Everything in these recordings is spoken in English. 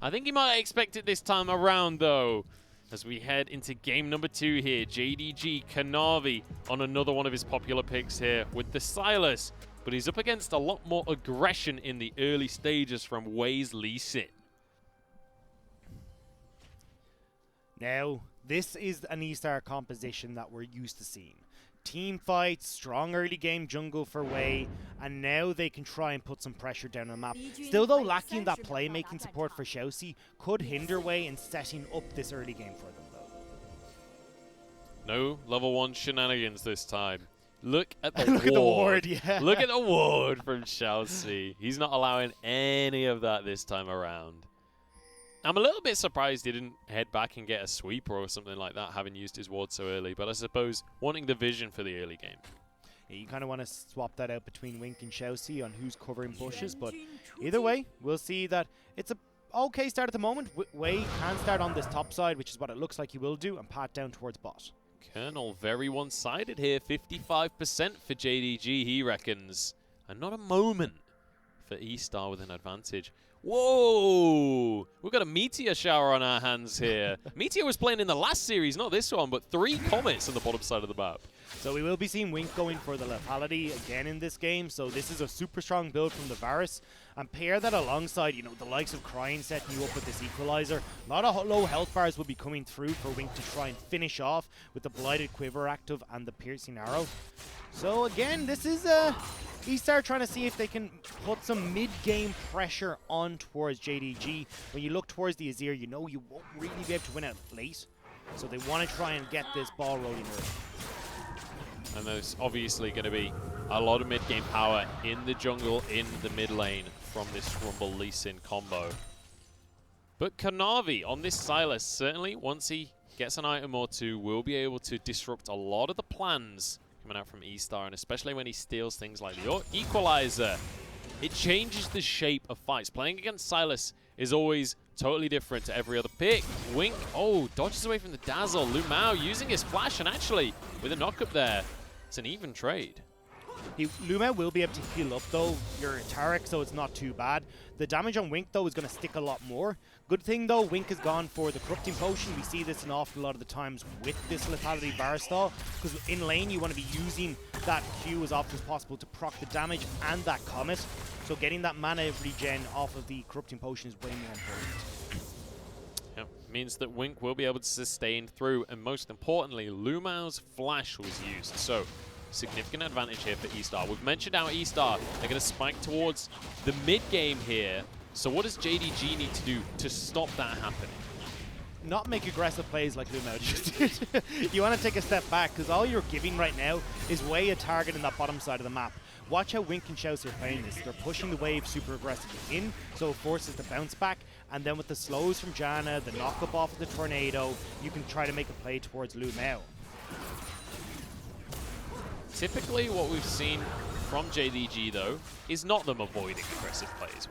I think he might expect it this time around, though, as we head into game number 2 here. JDG Kanavi on another one of his popular picks here with the Silas, but he's up against a lot more aggression in the early stages from Wei's Lee Sin. Now, this is an eStar composition that we're used to seeing. Team fights, strong early game jungle for Wei, and now they can try and put some pressure down on the map. Still though, lacking that playmaking support for Xiaoxi could hinder Wei in setting up this early game for them though. No level 1 shenanigans this time. Look at the Look ward. at the ward, yeah. Look at the ward from Xiaoxi. He's not allowing any of that this time around. I'm a little bit surprised he didn't head back and get a sweeper or something like that, having used his ward so early, but I suppose wanting the vision for the early game. Yeah, you kind of want to swap that out between Wink and Xiaoxi on who's covering bushes, but either way, we'll see that it's a okay start at the moment. Wei can start on this top side, which is what it looks like he will do, and pat down towards bot. Colonel very one-sided here, 55% for JDG, he reckons, and not a moment for eStar with an advantage. Whoa! We've got a Meteor shower on our hands here. Meteor was playing in the last series, not this one, but 3 comets on the bottom side of the map. So we will be seeing Wink going for the lethality again in this game. So this is a super strong build from the Varus. And pair that alongside, you know, the likes of Crying setting you up with this equalizer. A lot of low health bars will be coming through for Wink to try and finish off with the Blighted Quiver active and the Piercing Arrow. So again, this is eStar trying to see if they can put some mid-game pressure on towards JDG. When you look towards the Azir, you know you won't really be able to win out late. So they want to try and get this ball rolling early. And there's obviously going to be a lot of mid-game power in the jungle, in the mid lane from this Rumble Lee Sin combo. But Kanavi on this Silas, certainly once he gets an item or two, will be able to disrupt a lot of the plans coming out from eStar, and especially when he steals things like the Equalizer. It changes the shape of fights. Playing against Silas is always totally different to every other pick. Wink, oh, dodges away from the Dazzle. Lu Mao using his flash, and actually, with a knock-up there, it's an even trade. Lu Mao will be able to heal up though, your Taric, so it's not too bad. The damage on Wink though is going to stick a lot more. Good thing though, Wink has gone for the Corrupting Potion. We see this an awful lot of the times with this Lethality Bar stall, because in lane you want to be using that Q as often as possible to proc the damage and that Comet. So getting that mana regen off of the Corrupting Potion is way more important. Yep, means that Wink will be able to sustain through, and most importantly, Lu Mao's flash was used. So significant advantage here for eStar. We've mentioned how eStar, they're going to spike towards the mid-game here. So what does JDG need to do to stop that happening? Not make aggressive plays like Lu Mao just did. You want to take a step back, because all you're giving right now is Wei a target in that bottom side of the map. Watch how Wink and Xiaoxi are playing this. They're pushing the wave super aggressively in, so it forces the bounce back. And then with the slows from Janna, the knock-up off of the Tornado, you can try to make a play towards Lu Mao. Typically what we've seen from JDG though is not them avoiding aggressive plays.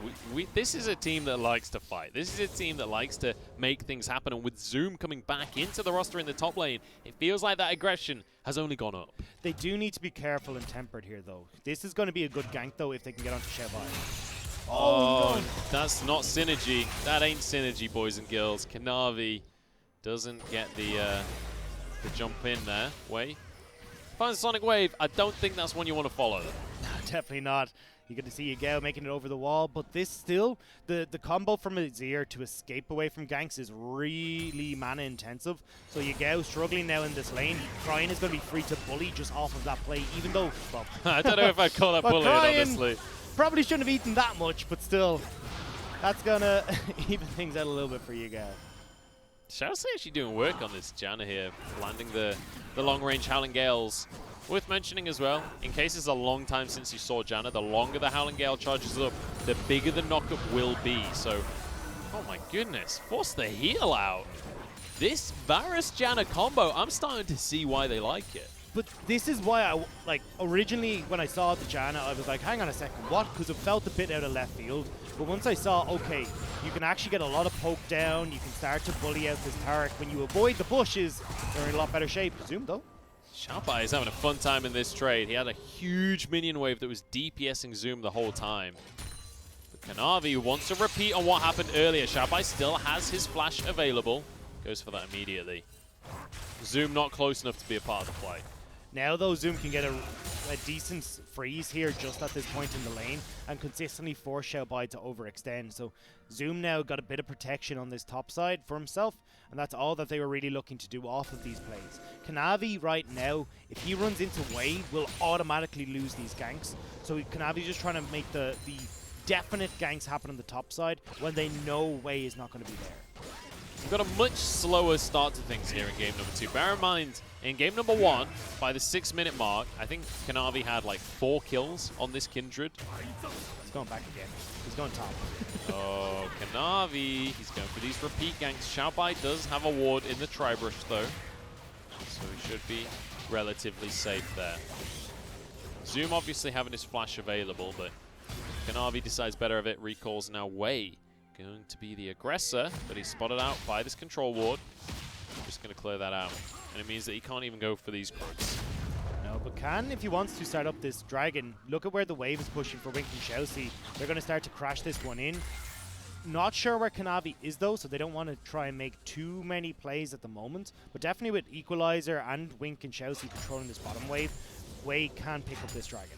This is a team that likes to fight. This is a team that likes to make things happen, and with Zoom coming back into the roster in the top lane, it feels like that aggression has only gone up. They do need to be careful and tempered here though. This is going to be a good gank though if they can get onto Shevai. Oh, no. That's not synergy. That ain't synergy, boys and girls. Kanavi doesn't get the jump in there. Wei finds Sonic Wave. I don't think that's one you want to follow. Definitely not. You get to see Yagao making it over the wall, but this still, the combo from Azir to escape away from ganks is really mana intensive. So Yagao struggling now in this lane. Crying is going to be free to bully just off of that play, even though, well, I don't know if I'd call that bullying, honestly. Probably shouldn't have eaten that much, but still, that's going to even things out a little bit for Yagao. Xiaoxi actually doing work on this Janna here, landing the long-range Howling Gales. Worth mentioning as well, in case it's a long time since you saw Janna, the longer the Howling Gale charges up, the bigger the knockup will be. So, oh my goodness, force the heal out. This Varus Janna combo, I'm starting to see why they like it. But this is why I, like, originally when I saw the Janna, I was like, hang on a second, what? Because it felt a bit out of left field. But once I saw, okay, you can actually get a lot of poke down, you can start to bully out this Taric. When you avoid the bushes, they're in a lot better shape. Zoom though. Xiaobai is having a fun time in this trade. He had a huge minion wave that was DPSing Zoom the whole time. But Kanavi wants to repeat on what happened earlier. Xiaobai still has his flash available. Goes for that immediately. Zoom not close enough to be a part of the play. Now, though, Zoom can get a decent freeze here just at this point in the lane and consistently force Xiaobai to overextend. So Zoom now got a bit of protection on this top side for himself, and that's all that they were really looking to do off of these plays. Kanavi right now, if he runs into Wave, will automatically lose these ganks. So Kanavi's just trying to make the definite ganks happen on the top side when they know Wei is not going to be there. We've got a much slower start to things here in game number 2. Bear in mind, in game number 1, by the 6-minute mark, I think Kanavi had like 4 kills on this Kindred. He's going back again. He's going top. Oh, Kanavi, he's going for these repeat ganks. Xiaobai does have a ward in the Tri-Brush though, so he should be relatively safe there. Zoom obviously having his flash available, but Kanavi decides better of it, recalls now Wei. Going to be the aggressor, but he's spotted out by this control ward. Just going to clear that out. And it means that he can't even go for these crooks. No, but can, if he wants to start up this dragon, look at where the wave is pushing for Wink and Chelsea. They're going to start to crash this one in. Not sure where Kanavi is though, so they don't want to try and make too many plays at the moment. But definitely with Equalizer and Wink and Chelsea controlling this bottom wave, Wei can pick up this dragon.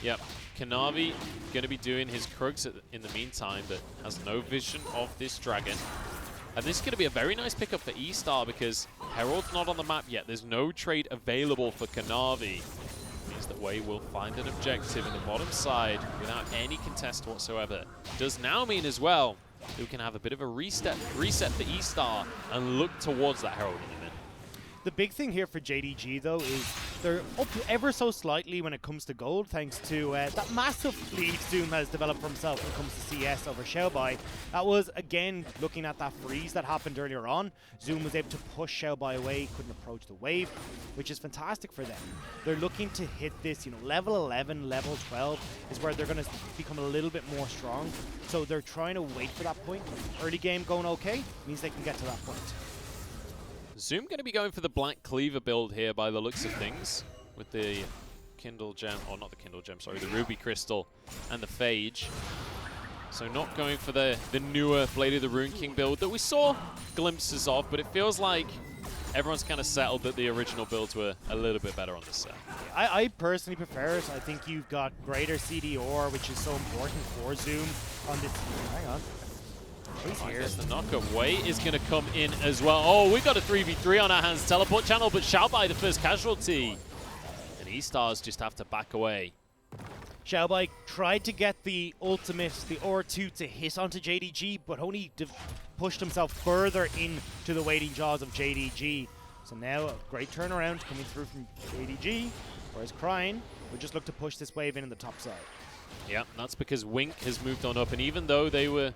Yep, Kanavi going to be doing his Krugs in the meantime, but has no vision of this dragon. And this is going to be a very nice pickup for eStar because Herald's not on the map yet. There's no trade available for Kanavi. Means that Wei will find an objective in the bottom side without any contest whatsoever. Does now mean as well that we can have a bit of a reset for eStar and look towards that Herald in a minute. The big thing here for JDG, though, is they're up ever so slightly when it comes to gold, thanks to that massive lead Zoom has developed for himself when it comes to CS over Xiaobai. That was, again, looking at that freeze that happened earlier on. Zoom was able to push Xiaobai away, couldn't approach the wave, which is fantastic for them. They're looking to hit this, level 11, level 12 is where they're going to become a little bit more strong. So they're trying to wait for that point. Early game going okay means they can get to that point. Zoom going to be going for the Black Cleaver build here by the looks of things with the Kindle Gem, or not the Kindle Gem, sorry, the Ruby Crystal and the Phage. So not going for the newer Blade of the Rune King build that we saw glimpses of, but it feels like everyone's kind of settled that the original builds were a little bit better on this set. I personally prefer it. I think you've got greater CDR, which is so important for Zoom on this. Hang on. I guess the knockup Wei is going to come in as well. Oh, we've got a 3v3 on our hands. Teleport channel, but Xiaobai the first casualty. And eStars just have to back away. Xiaobai tried to get the ultimate, the R2 to hit onto JDG, but only pushed himself further into the waiting jaws of JDG. So now a great turnaround coming through from JDG, whereas Crying would just look to push this wave in the top side. Yeah, that's because Wink has moved on up, and even though they were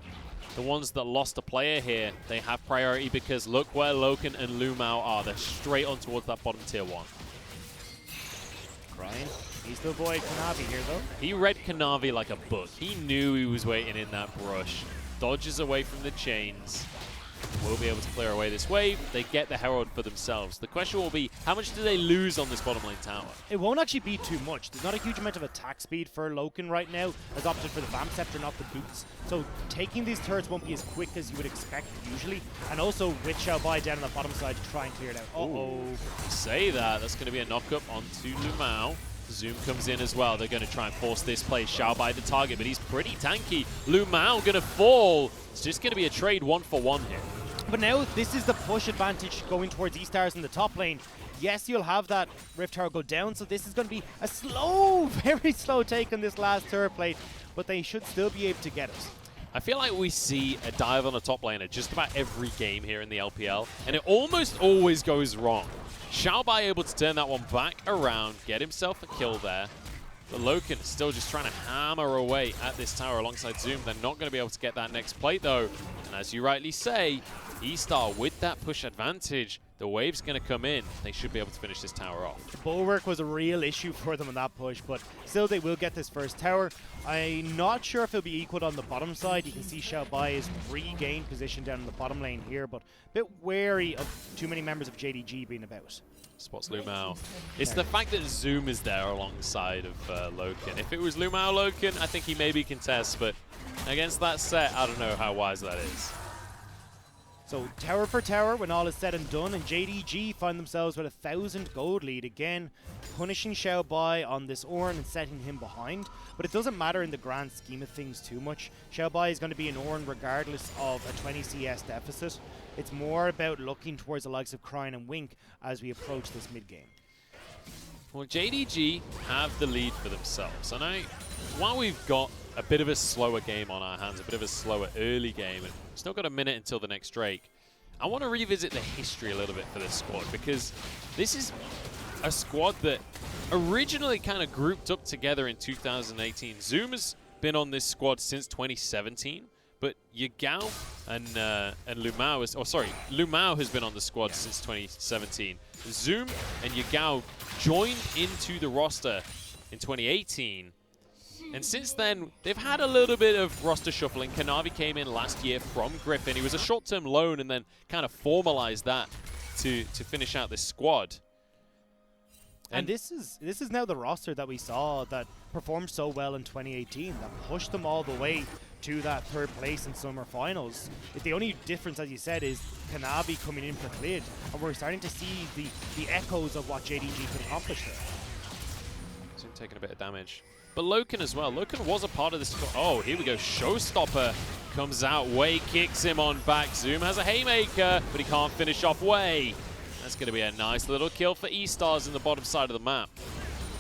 the ones that lost a player here, they have priority because look where Loken and Lumao are. They're straight on towards that bottom tier 1. Crying needs to avoid Kanavi here though. He read Kanavi like a book. He knew he was waiting in that brush. Dodges away from the chains. Will be able to clear away this wave. They get the Herald for themselves. The question will be, how much do they lose on this bottom lane tower? It won't actually be too much. There's not a huge amount of attack speed for Loken right now. Has opted for the Vamp Scepter, not the boots. So taking these turrets won't be as quick as you would expect usually. And also with Xiaobai down on the bottom side to try and clear it out. Uh-oh. Say that. That's going to be a knock-up onto Lumao. Zoom comes in as well. They're going to try and force this play. Xiaobai the target, but he's pretty tanky. Lumao going to fall. It's just going to be a trade 1-for-1 here. But now this is the push advantage going towards eStars in the top lane. Yes, you'll have that Rift Tower go down, so this is going to be a slow, very slow take on this last turret plate, but they should still be able to get it. I feel like we see a dive on a top laner just about every game here in the LPL, and it almost always goes wrong. Xiaobai able to turn that one back around, get himself a kill there. But Loken still just trying to hammer away at this tower alongside Zoom. They're not going to be able to get that next plate though. And as you rightly say, eStar with that push advantage, the wave's going to come in. They should be able to finish this tower off. The bulwark was a real issue for them in that push, but still they will get this first tower. I'm not sure if it'll be equal on the bottom side. You can see Xiaobai has regained position down in the bottom lane here, but a bit wary of too many members of JDG being about. Spots Lumao. It's the fact that Zoom is there alongside of Loken. If it was Lumao Loken, I think he maybe contest, but against that set, I don't know how wise that is. So tower for tower when all is said and done, and JDG find themselves with a 1,000 gold lead again, punishing Xiaobai on this Ornn and setting him behind. But it doesn't matter in the grand scheme of things too much. Xiaobai is going to be an Ornn regardless of a 20 CS deficit. It's more about looking towards the likes of Cryin and Wink as we approach this mid game. Well, JDG have the lead for themselves, and while we've got a bit of a slower game on our hands, a bit of a slower early game, and still got a minute until the next Drake, I want to revisit the history a little bit for this squad, because this is a squad that originally kind of grouped up together in 2018. Zoom has been on this squad since 2017, but Yagao and Lumao Lumao has been on the squad since 2017. Zoom and Yagao joined into the roster in 2018. And since then, they've had a little bit of roster shuffling. Kanavi came in last year from Griffin. He was a short-term loan and then kind of formalized that to finish out this squad. And this is now the roster that we saw that performed so well in 2018, that pushed them all the way to that 3rd place in summer finals. The only difference, as you said, is Kanavi coming in for Clid, and we're starting to see the echoes of what JDG could accomplish there. Zoom taking a bit of damage. But Loken as well. Loken was a part of this. Oh, here we go. Showstopper comes out. Wei kicks him on back. Zoom has a haymaker, but he can't finish off Wei. That's going to be a nice little kill for eStars in the bottom side of the map.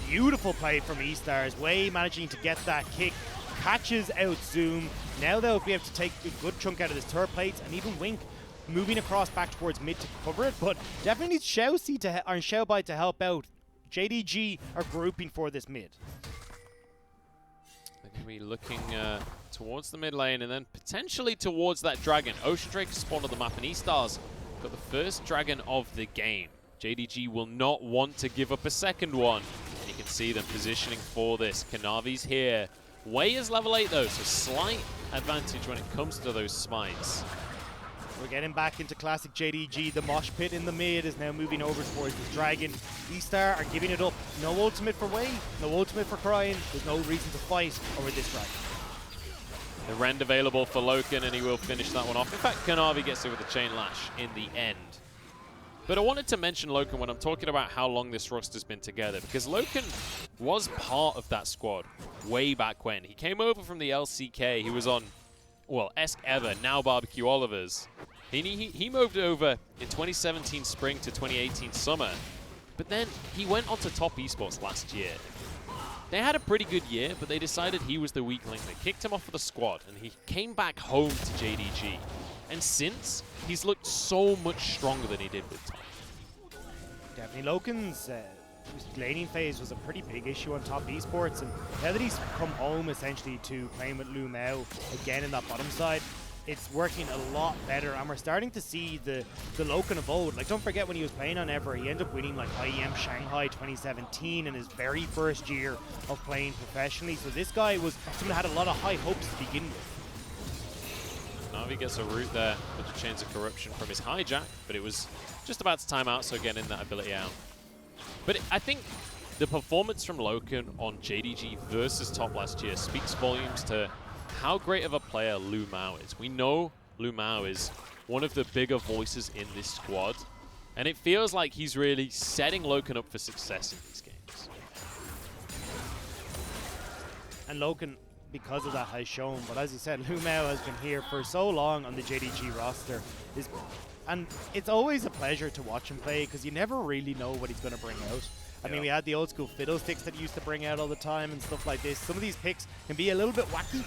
Beautiful play from eStars. Wei managing to get that kick. Catches out Zoom. Now they'll be able to take a good chunk out of this 3rd plate, and even Wink moving across back towards mid to cover it. But definitely needs Xiaobai to help out. JDG are grouping for this mid. They're going to be looking towards the mid lane and then potentially towards that dragon. Ocean Drake spawned on the map, and eStars got the first dragon of the game. JDG will not want to give up a second one. And you can see them positioning for this. Kanavi's here. Wei is level 8 though, so slight advantage when it comes to those smites. We're getting back into classic JDG. The mosh pit in the mid is now moving over towards this dragon. eStar are giving it up. No ultimate for Wei, no ultimate for Cryin. There's no reason to fight over this dragon. The rend available for Loken, and he will finish that one off. In fact, Kanavi gets it with a chain lash in the end. But I wanted to mention Loken when I'm talking about how long this roster's been together, because Loken was part of that squad way back when. He came over from the LCK. He was on, well, FLICKR, now Barbecue Olivers. He moved over in 2017 spring to 2018 summer, but then he went on to Top Esports last year. They had a pretty good year, but they decided he was the weak link. They kicked him off of the squad, and he came back home to JDG. And since, he's looked so much stronger than he did with Top. Definitely Loken's laning phase was a pretty big issue on Top Esports, and now that he's come home essentially to playing with Lumao again in that bottom side, it's working a lot better, and we're starting to see the Loken of old. Like, don't forget when he was playing on Ever, he ended up winning like IEM Shanghai 2017 in his very first year of playing professionally. So this guy was someone that had a lot of high hopes to begin with. Navi gets a root there with the Chains of Corruption from his hijack, but it was just about to time out, so getting that ability out. But I think the performance from Loken on JDG versus Top last year speaks volumes to how great of a player Lumao is. We know Lumao is one of the bigger voices in this squad, and it feels like he's really setting Loken up for success in these games. And Loken, because of that, has shown. But as you said, Lumao has been here for so long on the JDG roster. And it's always a pleasure to watch him play, because you never really know what he's going to bring out. I mean, we had the old school fiddlesticks that he used to bring out all the time and stuff like this. Some of these picks can be a little bit wacky,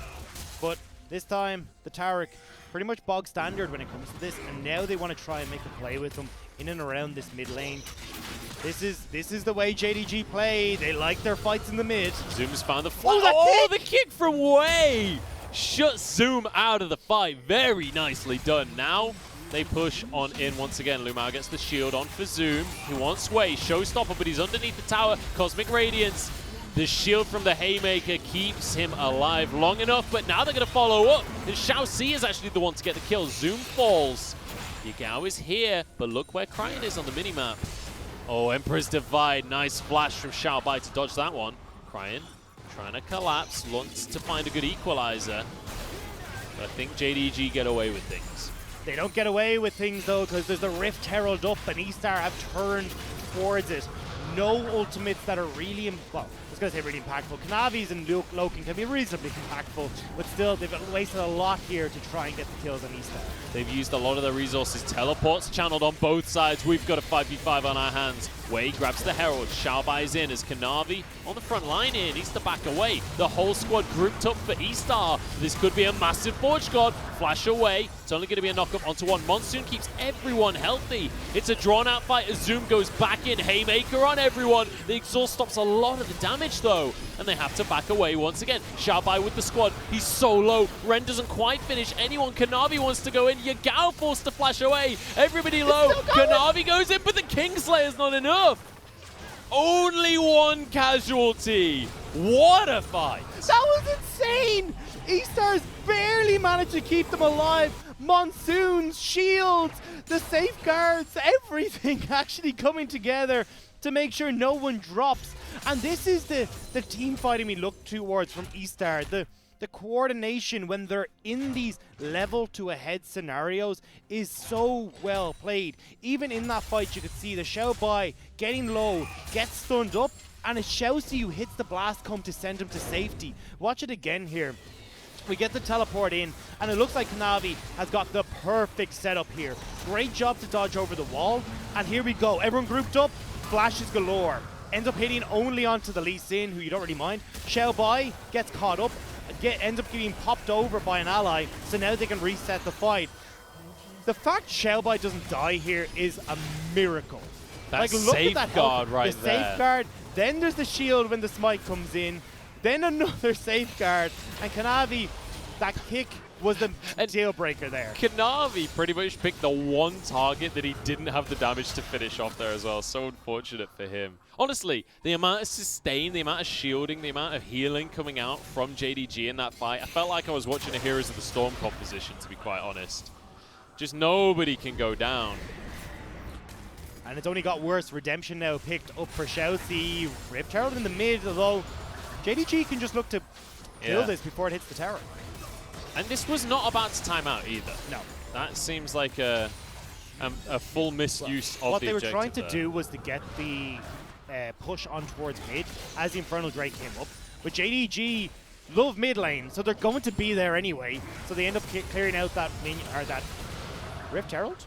but this time the Taric pretty much bog standard when it comes to this, and now they want to try and make a play with him in and around this mid lane. This is the way JDG play. They like their fights in the mid. Zoom's found the flag. Oh, the kick from Wei! Shuts Zoom out of the fight. Very nicely done. Now they push on in once again. Lumao gets the shield on for Zoom. He wants Wei. Showstopper, but he's underneath the tower. Cosmic Radiance. The shield from the Haymaker keeps him alive long enough, but now they're going to follow up. And Shao Si is actually the one to get the kill. Zoom falls. Yagao is here, but look where Cryin is on the minimap. Oh, Emperor's Divide. Nice flash from Xiaobai to dodge that one. Crying, trying to collapse, wants to find a good equalizer. But I think JDG get away with things. They don't get away with things though, because there's the Rift Herald up and eStar have turned towards it. No ultimates that are really, well, I was going to say really impactful. Kanavi's and Loken can be reasonably impactful, but still, they've wasted a lot here to try and get the kills on eStar. They've used a lot of their resources. Teleports channeled on both sides. We've got a 5v5 on our hands. Wei grabs the Herald. Xiaobai's in as Kanavi on the front line here. Needs to back away. The whole squad grouped up for eStar. This could be a massive Forge God. Flash away. It's only going to be a knock-up onto one. Monsoon keeps everyone healthy. It's a drawn-out fight as Zoom goes back in. Haymaker on everyone. The exhaust stops a lot of the damage, though. And they have to back away once again. Xiaobai with the squad. He's so low. Ren doesn't quite finish anyone. Kanavi wants to go in. Yagao forced to flash away. Everybody low. Kanavi goes in, but the Kingslayer's not enough. Only one casualty. What a fight. That was insane. eStar's barely managed to keep them alive. Monsoons, shields, the safeguards, everything actually coming together to make sure no one drops. And this is the team fighting we look towards from eStar. The coordination when they're in these level to ahead scenarios is so well played. Even in that fight, you could see the Xiaobai getting low, gets stunned up, and it shows you hits the blast come to send him to safety. Watch it again here. We get the teleport in, and it looks like Kanavi has got the perfect setup here. Great job to dodge over the wall, and here we go. Everyone grouped up, flashes galore. Ends up hitting only onto the Lee Sin, who you don't really mind. Xiaobai gets caught up, ends up getting popped over by an ally, so now they can reset the fight. The fact Xiaobai doesn't die here is a miracle. That's look at that safeguard health. right the there. Safeguard, then there's the shield when the smite comes in, then another safeguard, and Kanavi, that kick was the deal breaker there. Kanavi pretty much picked the one target that he didn't have the damage to finish off there as well. So unfortunate for him. Honestly, the amount of sustain, the amount of shielding, the amount of healing coming out from JDG in that fight, I felt like I was watching a Heroes of the Storm composition, to be quite honest. Just nobody can go down. And it's only got worse. Redemption now picked up for Shouty. Rift Herald in the mid, although JDG can just look to kill this before it hits the tower. And this was not about to time out either. No. That seems like a full misuse of the objective. What they were trying to do was to get the push on towards mid as the Infernal Drake came up. But JDG love mid lane, so they're going to be there anyway. So they end up clearing out that minion, or that Rift Herald.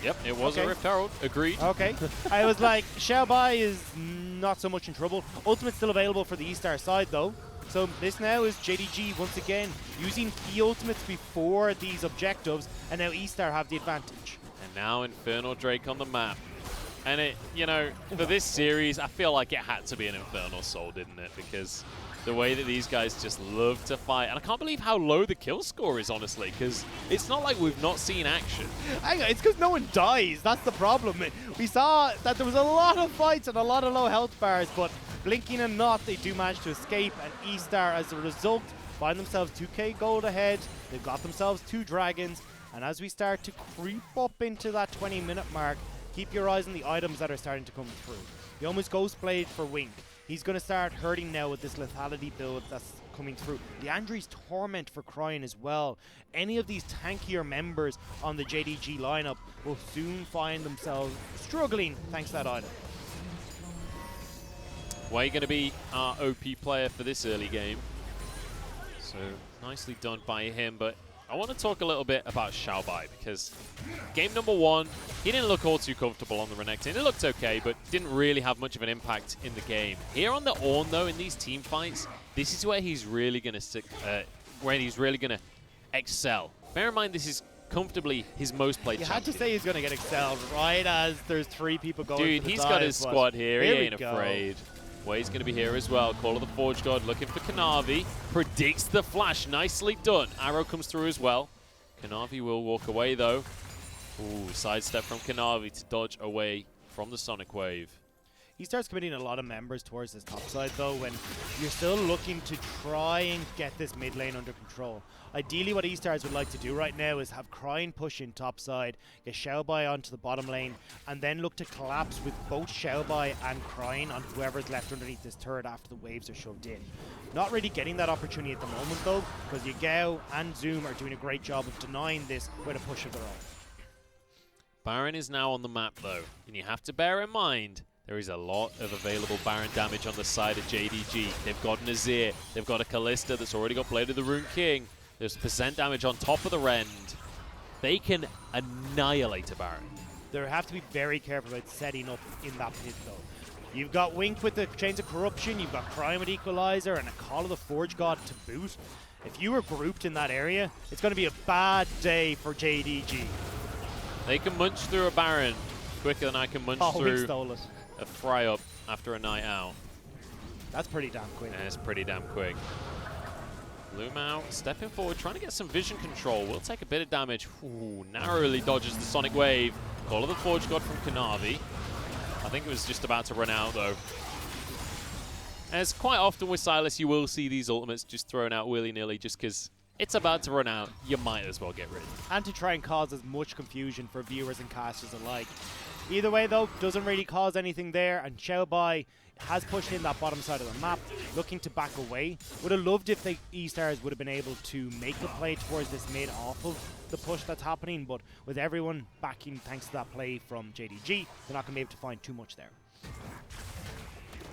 Yep, it was a Rift Herald. Agreed. Okay. I was like, Xiaobai is not so much in trouble. Ultimate's still available for the eStar side, though. So this now is JDG once again using key ultimates before these objectives, and now eStar have the advantage. And now Infernal Drake on the map. And it, you know, for this series, I feel like it had to be an Infernal Soul, didn't it? Because the way that these guys just love to fight. And I can't believe how low the kill score is, honestly, because it's not like we've not seen action. Hang on, it's because no one dies. That's the problem. We saw that there was a lot of fights and a lot of low health bars, but blinking and not, they do manage to escape. And eStar, as a result, find themselves 2k gold ahead. They've got themselves 2 dragons. And as we start to creep up into that 20-minute mark, keep your eyes on the items that are starting to come through. The almost Ghost Blade for Wink. He's going to start hurting now with this lethality build that's coming through. The Andre's Torment for Crying as well. Any of these tankier members on the JDG lineup will soon find themselves struggling thanks to that item. Wei going to be our OP player for this early game. So nicely done by him, but I want to talk a little bit about Xiaobai because game number 1, he didn't look all too comfortable on the Renekton. It looked okay, but didn't really have much of an impact in the game. Here on the Ornn, though, in these team fights, this is where he's really going to excel. Bear in mind, this is comfortably his most played champion. You had to say he's going to get excelled right as there's 3 people going. Dude, he's got his squad here. He ain't afraid. Wei's going to be here as well. Call of the Forge God looking for Kanavi. Predicts the flash. Nicely done. Arrow comes through as well. Kanavi will walk away, though. Ooh, sidestep from Kanavi to dodge away from the Sonic Wave. eStar's committing a lot of members towards this top side though, when you're still looking to try and get this mid lane under control. Ideally what eStars would like to do right now is have Cryin push in top side, get Xiaobai onto the bottom lane, and then look to collapse with both Xiaobai and Cryin on whoever's left underneath this turret after the waves are shoved in. Not really getting that opportunity at the moment though, because Yagao and Zoom are doing a great job of denying this with a push of their own. Baron is now on the map though, and you have to bear in mind there is a lot of available Baron damage on the side of JDG. They've got an Azir, they've got a Kalista that's already got Blade of the Rune King, there's percent damage on top of the Rend. They can annihilate a Baron. They have to be very careful about setting up in that pit though. You've got Wink with the Chains of Corruption, you've got Cryin with Equalizer, and a Call of the Forge God to boot. If you were grouped in that area, it's going to be a bad day for JDG. They can munch through a Baron quicker than I can munch through stole it. a fry-up after a night out. That's pretty damn quick. And it's pretty damn quick. Lumao stepping forward, trying to get some vision control. Will take a bit of damage. Ooh, narrowly dodges the Sonic Wave. Call of the Forge God from Kanavi. I think it was just about to run out though. As quite often with Sylas, you will see these ultimates just thrown out willy-nilly just because it's about to run out. You might as well get rid. And to try and cause as much confusion for viewers and casters alike. Either way though, doesn't really cause anything there, and Xiaobai has pushed in that bottom side of the map, looking to back away. Would have loved if the eStars would have been able to make the play towards this mid off of the push that's happening, but with everyone backing thanks to that play from JDG, they're not going to be able to find too much there.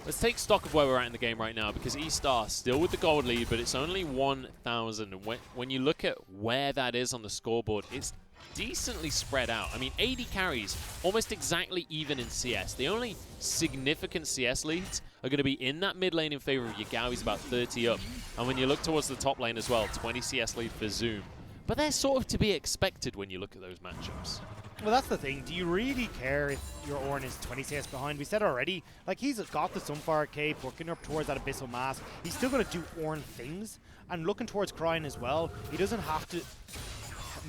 Let's take stock of where we're at in the game right now, because eStar still with the gold lead, but it's only 1,000. When you look at where that is on the scoreboard, it's decently spread out. I mean, 80 carries, almost exactly even in CS. The only significant CS leads are going to be in that mid lane in favor of Yagao. He's about 30 up. And when you look towards the top lane as well, 20 CS lead for Zoom. But they're sort of to be expected when you look at those matchups. Well, that's the thing. Do you really care if your Ornn is 20 CS behind? We said already, like, he's got the Sunfire Cape, working up towards that Abyssal Mask. He's still going to do Ornn things, and looking towards Cryin as well. He doesn't have to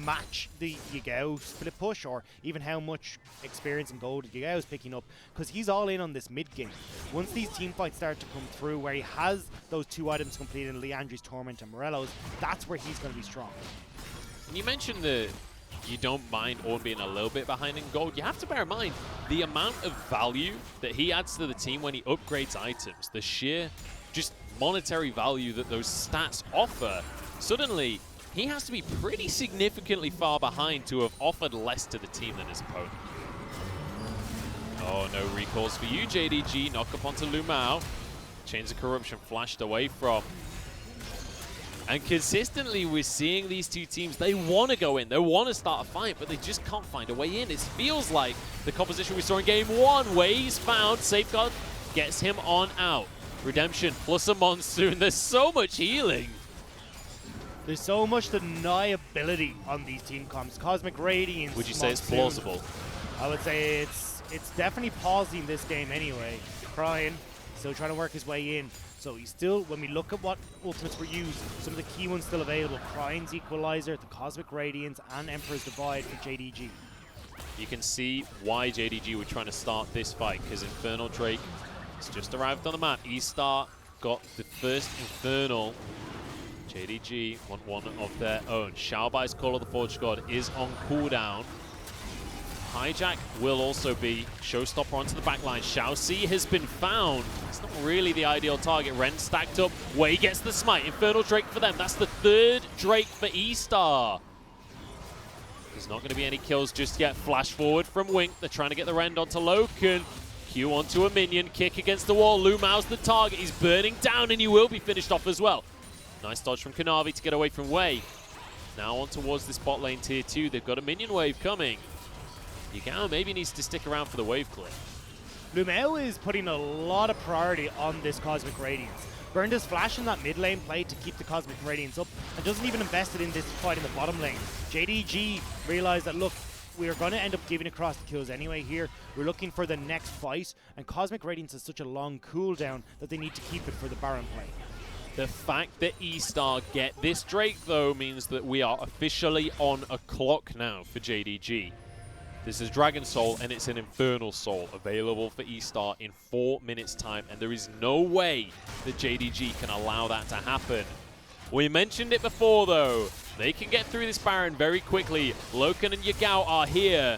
match the Yagao split push, or even how much experience and gold Yagao is picking up, because he's all in on this mid game. Once these team fights start to come through, where he has those 2 items completed in Leandri's Torment and Morello's, that's where he's going to be strong. And you mentioned that you don't mind Ornn being a little bit behind in gold. You have to bear in mind the amount of value that he adds to the team when he upgrades items, the sheer just monetary value that those stats offer. Suddenly, he has to be pretty significantly far behind to have offered less to the team than his opponent. Oh, no recalls for you, JDG. Knock up onto Lumao. Chains of Corruption flashed away from. And consistently, we're seeing these two teams, they want to go in, they want to start a fight, but they just can't find a way in. It feels like the composition we saw in Game 1. Ways found, Safeguard gets him on out. Redemption plus a Monsoon, there's so much healing. There's so much deniability on these team comps. Cosmic Radiance. Would you say it's Monsoon. plausible? I would say it's definitely pausing this game anyway. Cryin still trying to work his way in. So he's still, when we look at what ultimates were used, some of the key ones still available. Cryine's Equalizer, the Cosmic Radiance, and Emperor's Divide for JDG. You can see why JDG were trying to start this fight, because Infernal Drake has just arrived on the map. eStar got the first Infernal. JDG want one of their own. Xiaobai's Call of the Forge God is on cooldown. Hijack will also be showstopper onto the backline. Xiaoxi has been found. It's not really the ideal target. Ren stacked up. Wei gets the smite. Infernal Drake for them. That's the 3rd Drake for eStar. There's not going to be any kills just yet. Flash forward from Wink. They're trying to get the Rend onto Loken. Q onto a minion. Kick against the wall. Lumao's the target. He's burning down, and he will be finished off as well. Nice dodge from Kanavi to get away from Wei. Now on towards this bot lane tier 2. They've got a minion wave coming. Yagao maybe needs to stick around for the wave clip. Lumao is putting a lot of priority on this Cosmic Radiance. Burned his flash in that mid lane play to keep the Cosmic Radiance up, and doesn't even invest it in this fight in the bottom lane. JDG realized that, look, we are going to end up giving across the kills anyway here. We're looking for the next fight, and Cosmic Radiance is such a long cooldown that they need to keep it for the Baron play. The fact that eStar get this Drake, though, means that we are officially on a clock now for JDG. This is Dragon Soul, and it's an Infernal Soul available for eStar in 4 minutes' time, and there is no way that JDG can allow that to happen. We mentioned it before, though. They can get through this Baron very quickly. Loken and Yagao are here.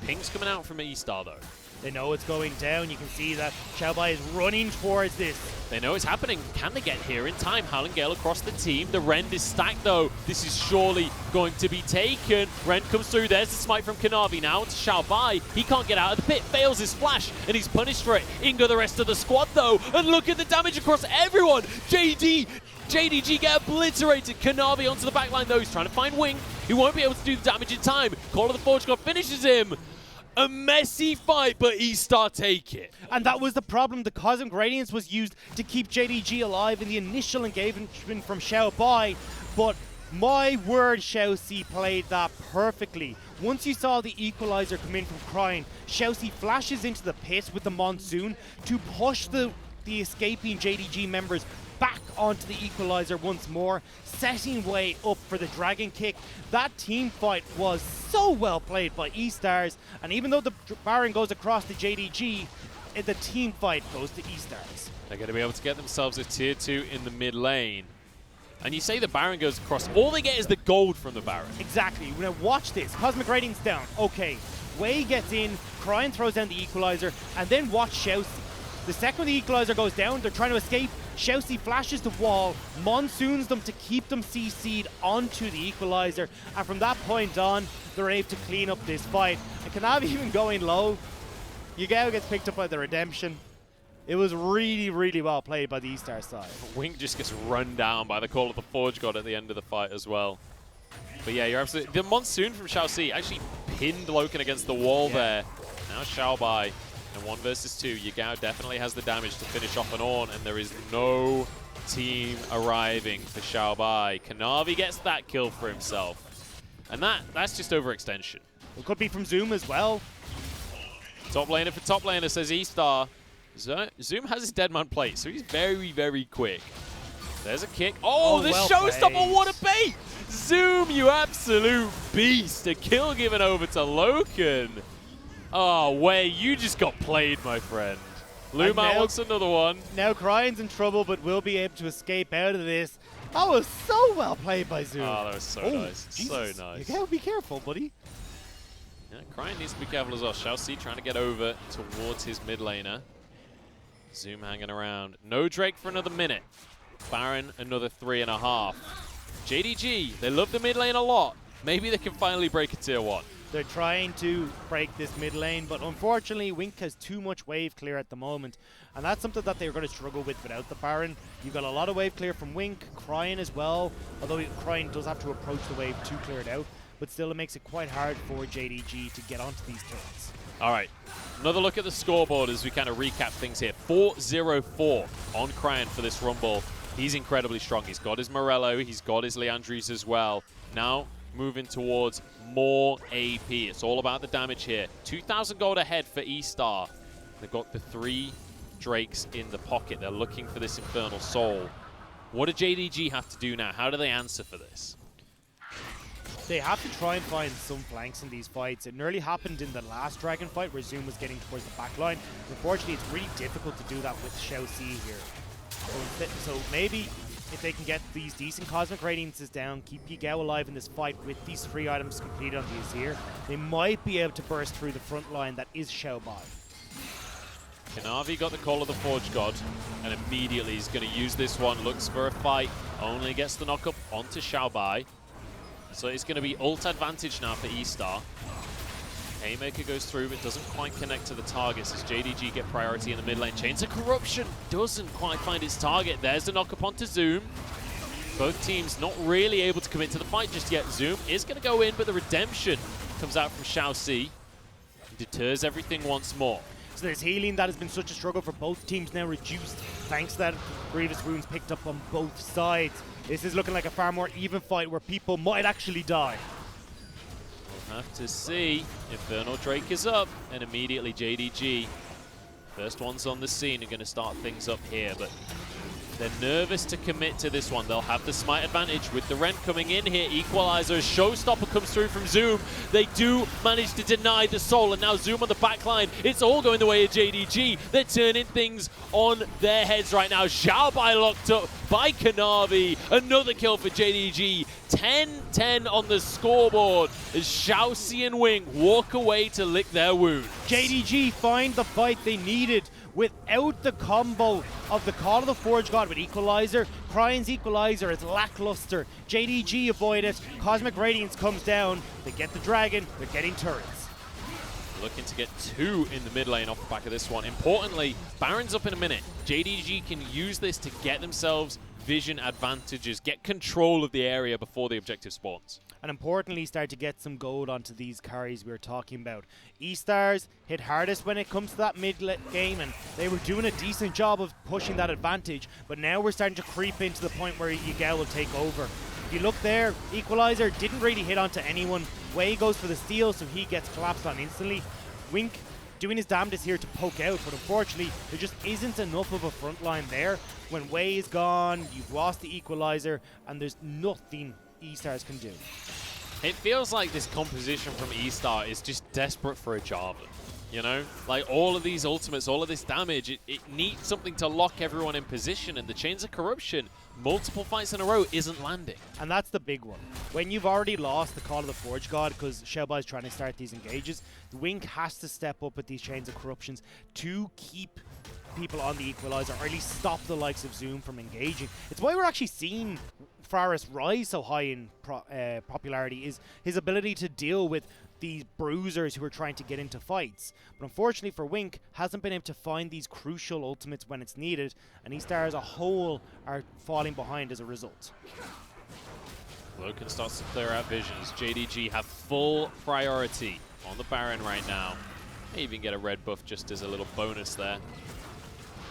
Ping's coming out from eStar, though. They know it's going down. You can see that Xiaobai is running towards this. They know it's happening. Can they get here in time? Howling Gale across the team. The Rend is stacked, though. This is surely going to be taken. Rend comes through. There's the smite from Kanavi now to Xiaobai. He can't get out of the pit. Fails his flash, and he's punished for it. In go the rest of the squad, though. And look at the damage across everyone. JDG get obliterated. Kanavi onto the backline, though. He's trying to find Wing. He won't be able to do the damage in time. Call of the Forge God finishes him. A messy fight, but eStar take it. And that was the problem. The Cosmic Radiance was used to keep JDG alive in the initial engagement from Xiaobai, but my word, Xiaoxi played that perfectly. Once you saw the equalizer come in from Crying, Xiaoxi flashes into the pit with the Monsoon to push the escaping JDG members back onto the equalizer once more, setting way up for the Dragon Kick. That team fight was so well played by eStars, and even though the Baron goes across to JDG, the team fight goes to eStars. They're going to be able to get themselves a tier 2 in the mid lane. And you say the Baron goes across, all they get is the gold from the Baron. Exactly. Now watch this. Cosmic Radiance down. Okay. Wei gets in, Crying throws down the equalizer, and then watch Xiaoxi. The second the equalizer goes down, they're trying to escape. Xiaoxi flashes the wall, monsoons them to keep them CC'd onto the equalizer, and from that point on, they're able to clean up this fight. And Kanavi even going low. Yagao gets picked up by the Redemption. It was really, really well played by the eStar side. Wing just gets run down by the Call of the Forge God at the end of the fight as well. But yeah, you're absolutely... The Monsoon from Xiaoxi actually pinned Loken against the wall there. Now Xiaobai. And 1 versus 2, Yagao definitely has the damage to finish off an Ornn, and there is no team arriving for Xiaobai. Kanavi gets that kill for himself. And that's just overextension. It could be from Zoom as well. Top laner for top laner, says eStar. Zoom has his dead man plate, so he's very, very quick. There's a kick. Oh, the well showstopper, played. what a bait! Zoom, you absolute beast. A kill given over to Loken. Oh, Wei, you just got played, my friend. Luma wants another one. Now Crying's in trouble, but will be able to escape out of this. That was so well played by Zoom. Oh, that was so nice. Jesus. So nice. You gotta be careful, buddy. Yeah, Crying needs to be careful as well. Xiaoxi trying to get over towards his mid laner. Zoom hanging around. No Drake for another minute. Baron, another 3.5. JDG, they love the mid lane a lot. Maybe they can finally break a tier 1. They're trying to break this mid lane, but unfortunately Wink has too much wave clear at the moment, and that's something that they're going to struggle with without the Baron. You've got a lot of wave clear from Wink, Crying as well, although Crying does have to approach the wave to clear it out, but still it makes it quite hard for JDG to get onto these turrets. All right, another look at the scoreboard as we kind of recap things here. 4-0-4 on Crying for this Rumble. He's incredibly strong. He's got his Morello, he's got his Leandries as well. Now, moving towards more AP. It's all about the damage here. 2,000 gold ahead for eStar. They've got the 3 Drakes in the pocket. They're looking for this Infernal Soul. What do JDG have to do now? How do they answer for this? They have to try and find some flanks in these fights. It nearly happened in the last Dragon fight where Zoom was getting towards the back line. Unfortunately, it's really difficult to do that with Xiaoxi here. So maybe if they can get these decent Cosmic Radiances down, keep Yagao alive in this fight with these 3 items completed on the Azir, they might be able to burst through the front line that is Xiaobai. Kanavi got the Call of the Forge God, and immediately he's going to use this one. Looks for a fight, only gets the knock-up onto Xiaobai. So it's going to be ult advantage now for eStar. Haymaker goes through, but doesn't quite connect to the targets as JDG get priority in the mid lane. Chains of Corruption doesn't quite find its target. There's the knock-up onto Zoom. Both teams not really able to commit to the fight just yet. Zoom is going to go in, but the Redemption comes out from Xiaoxi. Deters everything once more. So there's healing that has been such a struggle for both teams now reduced, thanks to that Grievous Wounds picked up on both sides. This is looking like a far more even fight where people might actually die. We'll have to see. Infernal Drake is up, and immediately JDG, first ones on the scene, are going to start things up here. But They're nervous to commit to this one. They'll have the smite advantage with the Rent coming in here. Equalizer, Showstopper comes through from Zoom. They do manage to deny the soul, and now Zoom on the back line. It's all going the way of JDG. They're turning things on their heads right now. Xiaobai locked up by Kanavi. Another kill for JDG. 10-10 on the scoreboard as Xiaoxi and Wing walk away to lick their wound. JDG find the fight they needed without the combo of the Call of the Forge God with Equalizer. Cryan's Equalizer is lackluster. JDG avoid it. Cosmic Radiance comes down. They get the Dragon. They're getting turrets. Looking to get 2 in the mid lane off the back of this one. Importantly, Baron's up in a minute. JDG can use this to get themselves vision advantages, get control of the area before the objective spawns. And importantly, start to get some gold onto these carries we were talking about. eStars hit hardest when it comes to that mid game, and they were doing a decent job of pushing that advantage, but now we're starting to creep into the point where Yagao will take over. If you look there, Equalizer didn't really hit onto anyone. Wei goes for the steal, so he gets collapsed on instantly. Wink doing his damnedest here to poke out, but unfortunately, there just isn't enough of a front line there. When Wei is gone, you've lost the Equalizer, and there's nothing eStars can do. It feels like this composition from eStar is just desperate for a Jarvan. You know, like all of these ultimates, all of this damage, it needs something to lock everyone in position, and the Chains of Corruption, multiple fights in a row, isn't landing. And that's the big one. When you've already lost the Call of the Forge God, because Xiaobai is trying to start these engages, Wink has to step up with these Chains of Corruptions to keep people on the Equalizer, or at least stop the likes of Zoom from engaging. It's why we're actually seeing Faris rise so high in popularity, is his ability to deal with these bruisers who are trying to get into fights. But unfortunately for Wink, hasn't been able to find these crucial ultimates when it's needed, and eStar as a whole are falling behind as a result. Loken starts to clear out visions. JDG have full priority on the Baron right now. May even get a red buff just as a little bonus there.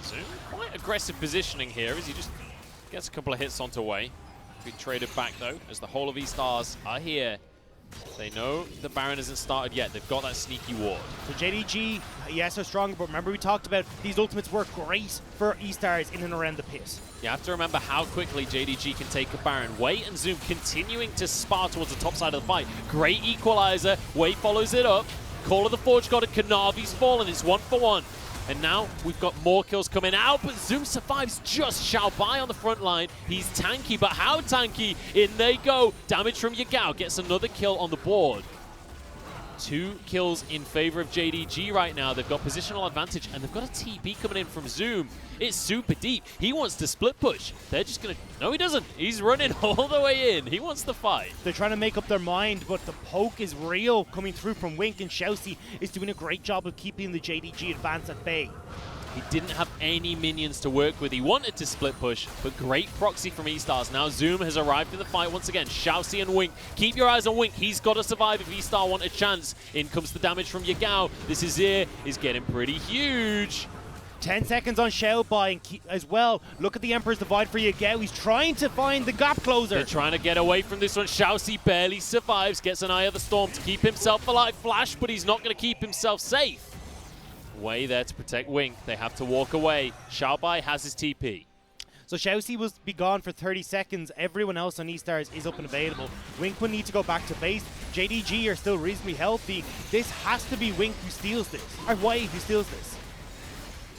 Zoom, quite aggressive positioning here as he just gets a couple of hits onto Wei. Good traded back though, as the whole of eStars are here. They know the Baron hasn't started yet. They've got that sneaky ward. So JDG, yes, are strong, but remember we talked about these ultimates work great for eStars in and around the pit. You have to remember how quickly JDG can take a Baron. Wei and Zoom continuing to spar towards the top side of the fight. Great equalizer. Wei follows it up. Call of the Forge God and Kanavi's fallen. It's 1-for-1. And now we've got more kills coming out, but Zoom survives just Xiaobai on the front line. He's tanky, but how tanky? In they go. Damage from Yagao gets another kill on the board. 2 kills in favor of JDG right now. They've got positional advantage, and they've got a TP coming in from Zoom. It's super deep. He wants to split push. They're just going to... No, he doesn't. He's running all the way in. He wants the fight. They're trying to make up their mind, but the poke is real coming through from Wink, and Xiaoxi is doing a great job of keeping the JDG advance at bay. He didn't have any minions to work with. He wanted to split push, but great proxy from eStars. Now Zoom has arrived in the fight once again. Xiaoxi and Wink. Keep your eyes on Wink. He's got to survive if eStar want a chance. In comes the damage from Yagao. This Azir is getting pretty huge. 10 seconds on Xiaobai as well. Look at the Emperor's Divide for Yagao. He's trying to find the gap closer. They're trying to get away from this one. Xiaoxi barely survives. Gets an Eye of the Storm to keep himself alive. Flash, but he's not going to keep himself safe. Wei there to protect Wink. They have to walk away. Xiaobai has his TP. So Xiaoxi will be gone for 30 seconds. Everyone else on eStars is up and available. Wink will need to go back to base. JDG are still reasonably healthy. This has to be Wink who steals this. Or Wei who steals this.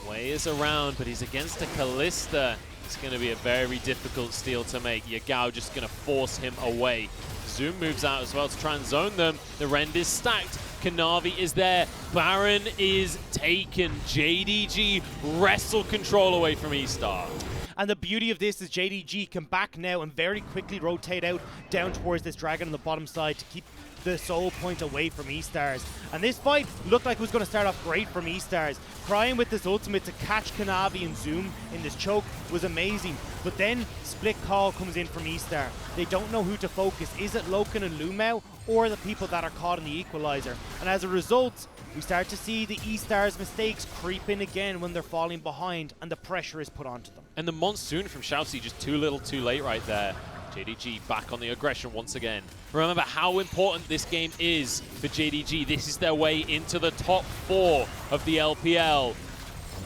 Wei is around, but he's against a Kalista. It's going to be a very difficult steal to make. Yagao just going to force him away. Zoom moves out as well to try and zone them. The Rend is stacked. Kanavi is there. Baron is taken. JDG wrestle control away from eStar. And the beauty of this is JDG can back now and very quickly rotate out down towards this dragon on the bottom side to keep the soul point away from eStars. And this fight looked like it was going to start off great from eStars. Cryan with this ultimate to catch Kanavi and Zoom in this choke was amazing. But then split call comes in from eStar. They don't know who to focus. Is it Loken and Lumao or the people that are caught in the equalizer? And as a result, we start to see the eStars mistakes creep in again when they're falling behind and the pressure is put onto them. And the Monsoon from Xiaoxi just too little too late right there. JDG back on the aggression once again. Remember how important this game is for JDG. This is their way into the top 4 of the LPL.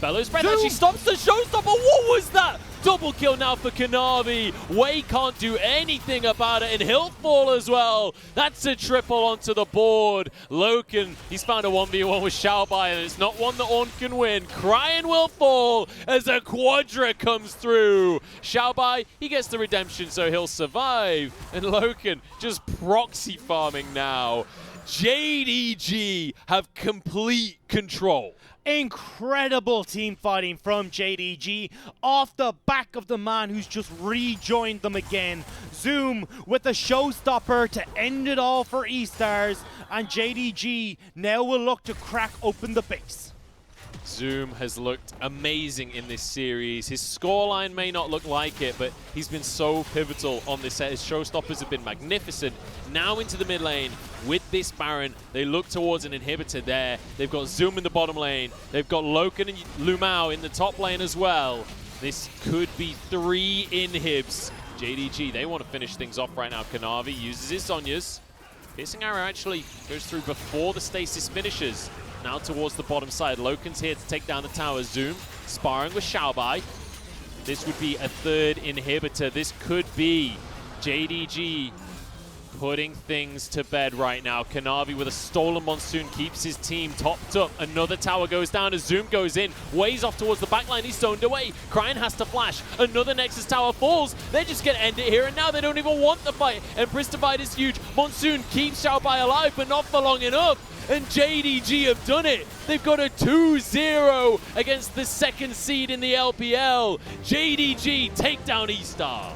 Bellows Breath actually stops the showstopper. What was that? Double kill now for Kanavi. Wei can't do anything about it, and he'll fall as well. That's a triple onto the board. Loken, he's found a 1v1 with Xiaobai, and it's not one that Ornn can win. Cryin will fall as a quadra comes through. Xiaobai, he gets the redemption, so he'll survive. And Loken just proxy farming now. JDG have complete control. Incredible team fighting from JDG off the back of the man who's just rejoined them again. Zoom with a showstopper to end it all for eStars, and JDG now will look to crack open the base. Zoom has looked amazing in this series. His scoreline may not look like it, but he's been so pivotal on this set. His showstoppers have been magnificent. Now into the mid lane with this Baron. They look towards an inhibitor there. They've got Zoom in the bottom lane. They've got Loken and Lumao in the top lane as well. This could be 3 inhibs. JDG, they want to finish things off right now. Kanavi uses his Zhonya's. Piercing Arrow actually goes through before the stasis finishes. Now towards the bottom side. Loken's here to take down the tower. Zoom sparring with Xiaobai. This would be a 3rd inhibitor. This could be JDG putting things to bed right now. Kanavi with a stolen Monsoon keeps his team topped up. Another tower goes down as Zoom goes in. Wei's off towards the backline. He's zoned away. Cryin has to flash. Another Nexus tower falls. They're just going to end it here, and now they don't even want the fight. Empress Divide is huge. Monsoon keeps Xiaobai alive, but not for long enough. And JDG have done it. They've got a 2-0 against the 2nd seed in the LPL. JDG take down eStar.